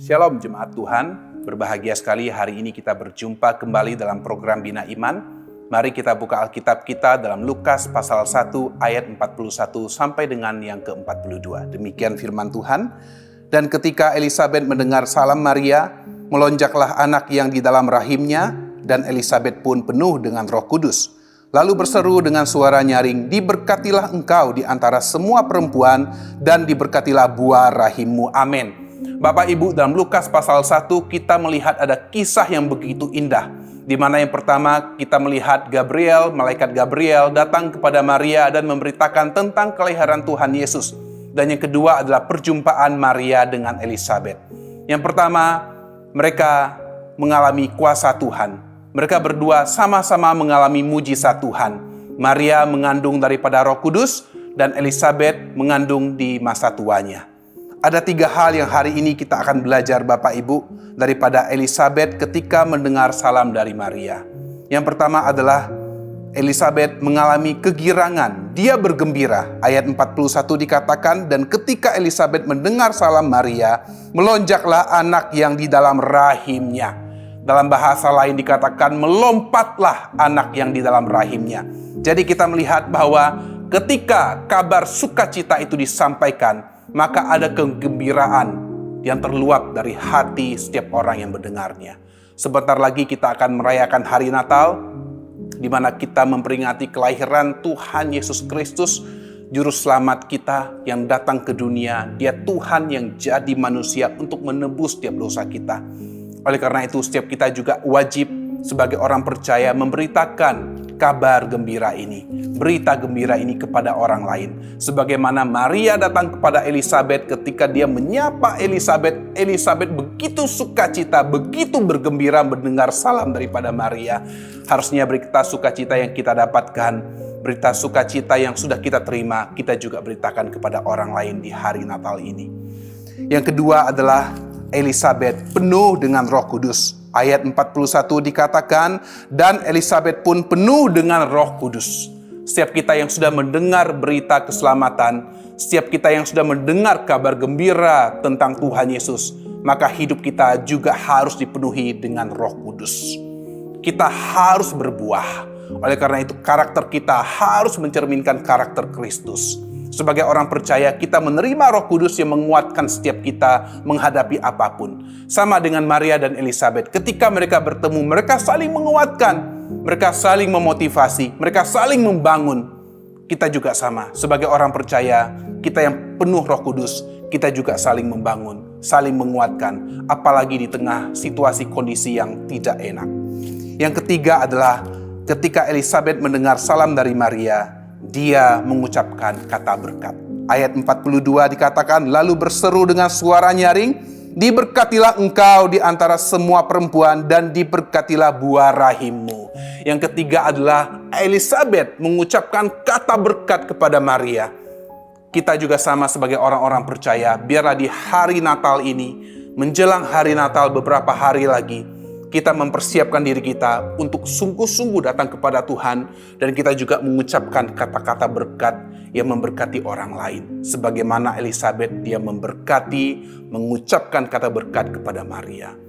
Shalom jemaat Tuhan, berbahagia sekali hari ini kita berjumpa kembali dalam program Bina Iman. Mari kita buka Alkitab kita dalam Lukas pasal 1 ayat 41 sampai dengan yang ke-42. Demikian firman Tuhan. Dan ketika Elisabet mendengar salam Maria, melonjaklah anak yang di dalam rahimnya, dan Elisabet pun penuh dengan Roh Kudus. Lalu berseru dengan suara nyaring, "Diberkatilah engkau di antara semua perempuan, dan diberkatilah buah rahimmu." Amin. Bapak Ibu, dalam Lukas pasal 1 kita melihat ada kisah yang begitu indah. Di mana yang pertama kita melihat malaikat Gabriel datang kepada Maria dan memberitakan tentang kelahiran Tuhan Yesus. Dan yang kedua adalah perjumpaan Maria dengan Elisabet. Yang pertama, mereka mengalami kuasa Tuhan. Mereka berdua sama-sama mengalami mujizat Tuhan. Maria mengandung daripada Roh Kudus dan Elisabet mengandung di masa tuanya. Ada 3 hal yang hari ini kita akan belajar Bapak Ibu daripada Elisabet ketika mendengar salam dari Maria. Yang pertama adalah Elisabet mengalami kegirangan, dia bergembira. Ayat 41 dikatakan, dan ketika Elisabet mendengar salam Maria, melonjaklah anak yang di dalam rahimnya. Dalam bahasa lain dikatakan, melompatlah anak yang di dalam rahimnya. Jadi kita melihat bahwa ketika kabar sukacita itu disampaikan, maka ada kegembiraan yang terluap dari hati setiap orang yang mendengarnya. Sebentar lagi kita akan merayakan hari Natal, di mana kita memperingati kelahiran Tuhan Yesus Kristus, Juru Selamat kita yang datang ke dunia. Dia Tuhan yang jadi manusia untuk menebus setiap dosa kita. Oleh karena itu, setiap kita juga wajib sebagai orang percaya memberitakan kabar gembira ini, berita gembira ini kepada orang lain. Sebagaimana Maria datang kepada Elisabet ketika dia menyapa Elisabet, Elisabet begitu sukacita, begitu bergembira mendengar salam daripada Maria. Harusnya berita sukacita yang kita dapatkan, berita sukacita yang sudah kita terima, kita juga beritakan kepada orang lain di hari Natal ini. Yang kedua adalah Elisabet penuh dengan Roh Kudus. Ayat 41 dikatakan, dan Elisabet pun penuh dengan Roh Kudus. Setiap kita yang sudah mendengar berita keselamatan, setiap kita yang sudah mendengar kabar gembira tentang Tuhan Yesus, maka hidup kita juga harus dipenuhi dengan Roh Kudus. Kita harus berbuah. Oleh karena itu, karakter kita harus mencerminkan karakter Kristus. Sebagai orang percaya, kita menerima Roh Kudus yang menguatkan setiap kita menghadapi apapun. Sama dengan Maria dan Elisabet, ketika mereka bertemu, mereka saling menguatkan, mereka saling memotivasi, mereka saling membangun. Kita juga sama, sebagai orang percaya, kita yang penuh Roh Kudus, kita juga saling membangun, saling menguatkan, apalagi di tengah situasi kondisi yang tidak enak. Yang ketiga adalah ketika Elisabet mendengar salam dari Maria, dia mengucapkan kata berkat. Ayat 42 dikatakan, lalu berseru dengan suara nyaring, "Diberkatilah engkau di antara semua perempuan, dan diberkatilah buah rahimmu." Yang ketiga adalah Elisabet mengucapkan kata berkat kepada Maria. Kita juga sama sebagai orang-orang percaya, biarlah di hari Natal ini, menjelang hari Natal beberapa hari lagi, kita mempersiapkan diri kita untuk sungguh-sungguh datang kepada Tuhan, dan kita juga mengucapkan kata-kata berkat yang memberkati orang lain. Sebagaimana Elisabet, dia mengucapkan kata berkat kepada Maria.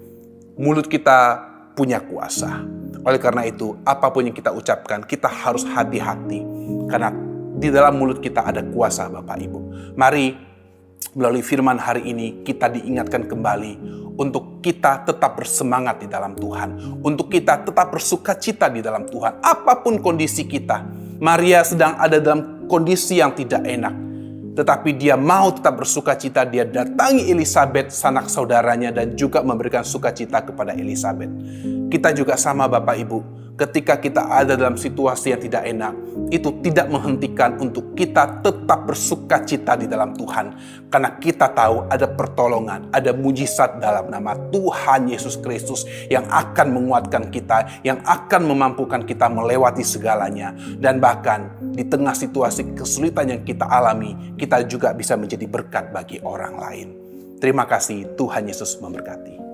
Mulut kita punya kuasa. Oleh karena itu, apapun yang kita ucapkan, kita harus hati-hati. Karena di dalam mulut kita ada kuasa, Bapak Ibu. Mari melalui firman hari ini kita diingatkan kembali untuk kita tetap bersemangat di dalam Tuhan, untuk kita tetap bersukacita di dalam Tuhan. Apapun kondisi kita, Maria sedang ada dalam kondisi yang tidak enak, tetapi dia mau tetap bersukacita. Dia datangi Elisabet, sanak saudaranya, dan juga memberikan sukacita kepada Elisabet. Kita juga sama Bapak Ibu, ketika kita ada dalam situasi yang tidak enak, itu tidak menghentikan untuk kita tetap bersukacita di dalam Tuhan. Karena kita tahu ada pertolongan, ada mujizat dalam nama Tuhan Yesus Kristus yang akan menguatkan kita, yang akan memampukan kita melewati segalanya. Dan bahkan di tengah situasi kesulitan yang kita alami, kita juga bisa menjadi berkat bagi orang lain. Terima kasih, Tuhan Yesus memberkati.